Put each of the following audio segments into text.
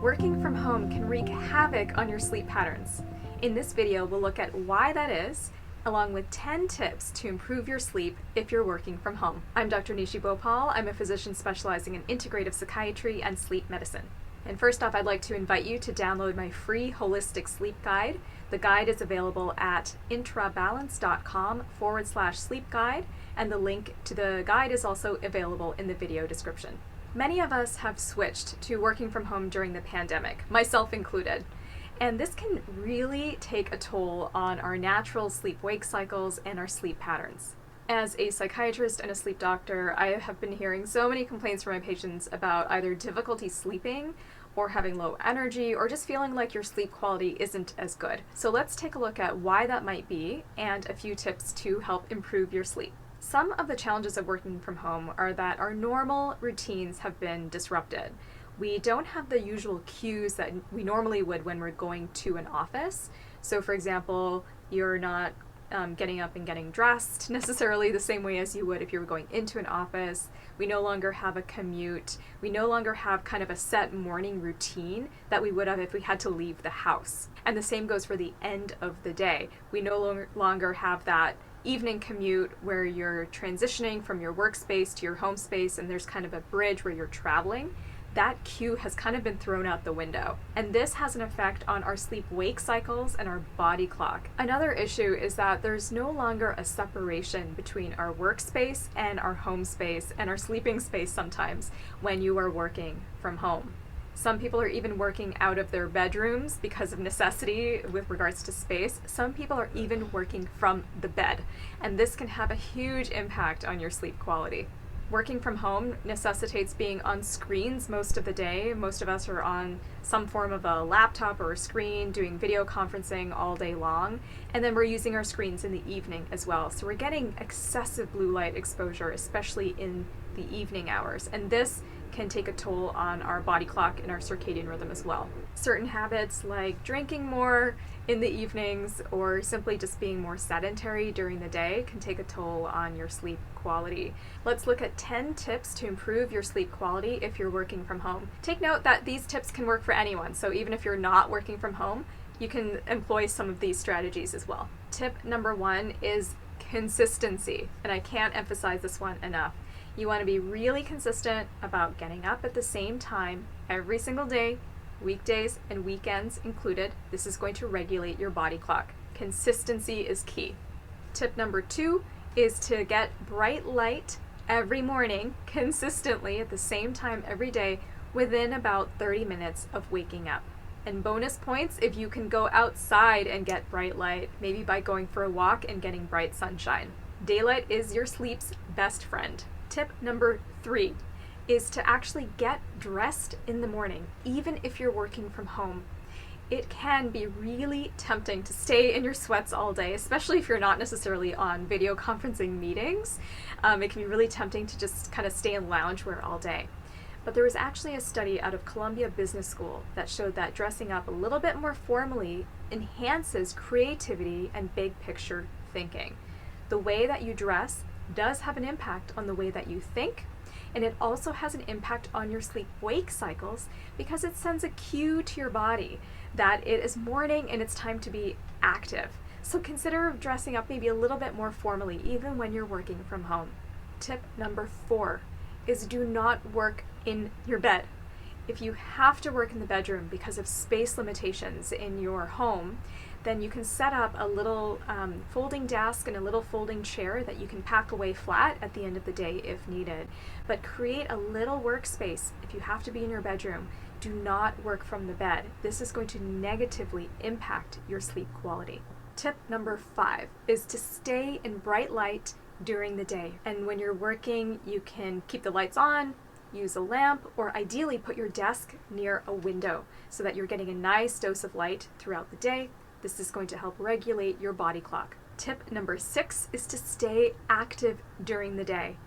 Working from home can wreak havoc on your sleep patterns. In this video, we'll look at why that is, along with 10 tips to improve your sleep if you're working from home. I'm Dr. Nishi Bhopal. I'm a physician specializing in integrative psychiatry and sleep medicine. And first off, I'd like to invite you to download my free holistic sleep guide. The guide is available at intrabalance.com/sleep guide, and the link to the guide is also available in the video description. Many of us have switched to working from home during the pandemic, myself included. And this can really take a toll on our natural sleep-wake cycles and our sleep patterns. As a psychiatrist and a sleep doctor, I have been hearing so many complaints from my patients about either difficulty sleeping or having low energy or just feeling like your sleep quality isn't as good. So let's take a look at why that might be and a few tips to help improve your sleep. Some of the challenges of working from home are that our normal routines have been disrupted. We don't have the usual cues that we normally would when we're going to an office. So for example, you're not getting up and getting dressed necessarily the same way as you would if you were going into an office. We no longer have a commute. We no longer have kind of a set morning routine that we would have if we had to leave the house. And the same goes for the end of the day. We no longer have that evening commute where you're transitioning from your workspace to your home space and there's kind of a bridge where you're traveling. That cue has kind of been thrown out the window. And this has an effect on our sleep-wake cycles and our body clock. Another issue is that there's no longer a separation between our workspace and our home space and our sleeping space sometimes when you are working from home. Some people are even working out of their bedrooms because of necessity with regards to space. Some people are even working from the bed, and this can have a huge impact on your sleep quality. Working from home necessitates being on screens most of the day. Most of us are on some form of a laptop or a screen doing video conferencing all day long, and then we're using our screens in the evening as well. So we're getting excessive blue light exposure, especially in the evening hours, and this can take a toll on our body clock and our circadian rhythm as well. Certain habits like drinking more in the evenings or simply just being more sedentary during the day can take a toll on your sleep quality. Let's look at 10 tips to improve your sleep quality if you're working from home. Take note that these tips can work for anyone, so even if you're not working from home, you can employ some of these strategies as well. Tip number 1 is consistency, and I can't emphasize this one enough. You want to be really consistent about getting up at the same time every single day, weekdays and weekends included. This is going to regulate your body clock. Consistency is key. Tip number 2 is to get bright light every morning consistently at the same time every day within about 30 minutes of waking up. And bonus points if you can go outside and get bright light, maybe by going for a walk and getting bright sunshine. Daylight is your sleep's best friend. Tip number 3 is to actually get dressed in the morning, even if you're working from home. It can be really tempting to stay in your sweats all day, especially if you're not necessarily on video conferencing meetings. It can be really tempting to just kind of stay in loungewear all day. But there was actually a study out of Columbia Business School that showed that dressing up a little bit more formally enhances creativity and big picture thinking. The way that you dress does have an impact on the way that you think, and it also has an impact on your sleep-wake cycles because it sends a cue to your body that it is morning and it's time to be active. So consider dressing up maybe a little bit more formally even when you're working from home. Tip number 4 is do not work in your bed. If you have to work in the bedroom because of space limitations in your home, then you can set up a little folding desk and a little folding chair that you can pack away flat at the end of the day if needed. But create a little workspace if you have to be in your bedroom. Do not work from the bed. This is going to negatively impact your sleep quality. Tip number 5 is to stay in bright light during the day. And when you're working, you can keep the lights on, use a lamp, or ideally put your desk near a window so that you're getting a nice dose of light throughout the day. This is going to help regulate your body clock. Tip number 6 is to stay active during the day.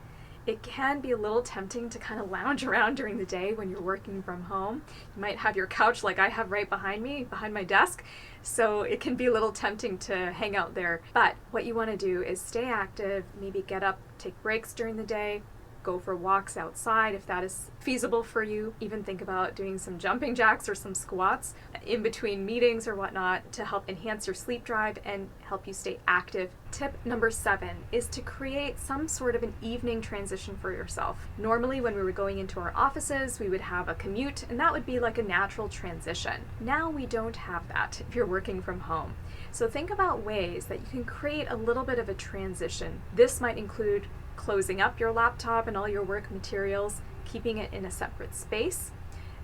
It can be a little tempting to kind of lounge around during the day when you're working from home. You might have your couch like I have right behind me, behind my desk, so it can be a little tempting to hang out there. But what you want to do is stay active, maybe get up, take breaks during the day, go for walks outside if that is feasible for you. Even think about doing some jumping jacks or some squats in between meetings or whatnot to help enhance your sleep drive and help you stay active. Tip number 7 is to create some sort of an evening transition for yourself. Normally when we were going into our offices, we would have a commute, and that would be like a natural transition. Now we don't have that if you're working from home. So think about ways that you can create a little bit of a transition. This might include closing up your laptop and all your work materials, keeping it in a separate space.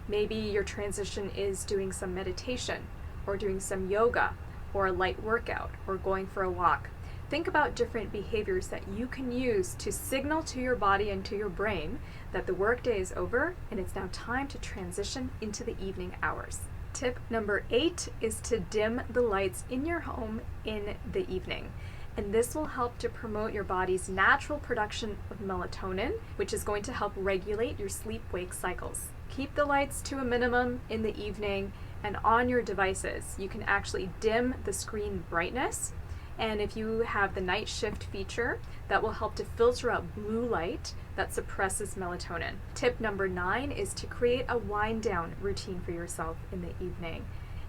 Maybe your transition is doing some meditation or doing some yoga or a light workout or going for a walk. Think about different behaviors that you can use to signal to your body and to your brain that the workday is over and it's now time to transition into the evening hours. Tip number 8 is to dim the lights in your home in the evening. And this will help to promote your body's natural production of melatonin, which is going to help regulate your sleep-wake cycles. Keep the lights to a minimum in the evening, and on your devices, you can actually dim the screen brightness. And if you have the night shift feature, that will help to filter out blue light that suppresses melatonin. Tip number 9 is to create a wind down routine for yourself in the evening.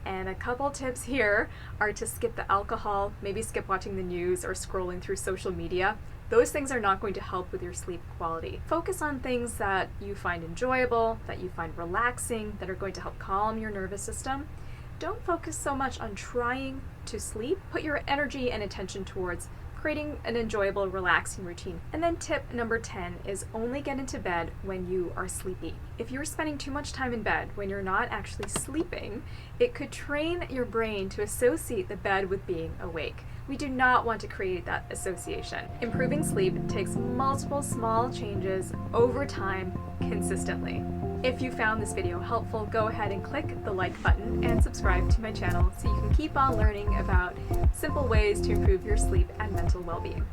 And a couple tips here are to skip the alcohol, maybe skip watching the news or scrolling through social media. Those things are not going to help with your sleep quality. Focus on things that you find enjoyable, that you find relaxing, that are going to help calm your nervous system. Don't focus so much on trying to sleep. Put your energy and attention towards creating an enjoyable, relaxing routine. And then tip number 10 is only get into bed when you are sleepy. If you're spending too much time in bed when you're not actually sleeping, it could train your brain to associate the bed with being awake. We do not want to create that association. Improving sleep takes multiple small changes over time consistently. If you found this video helpful, go ahead and click the like button and subscribe to my channel so you can keep on learning about simple ways to improve your sleep and mental well-being.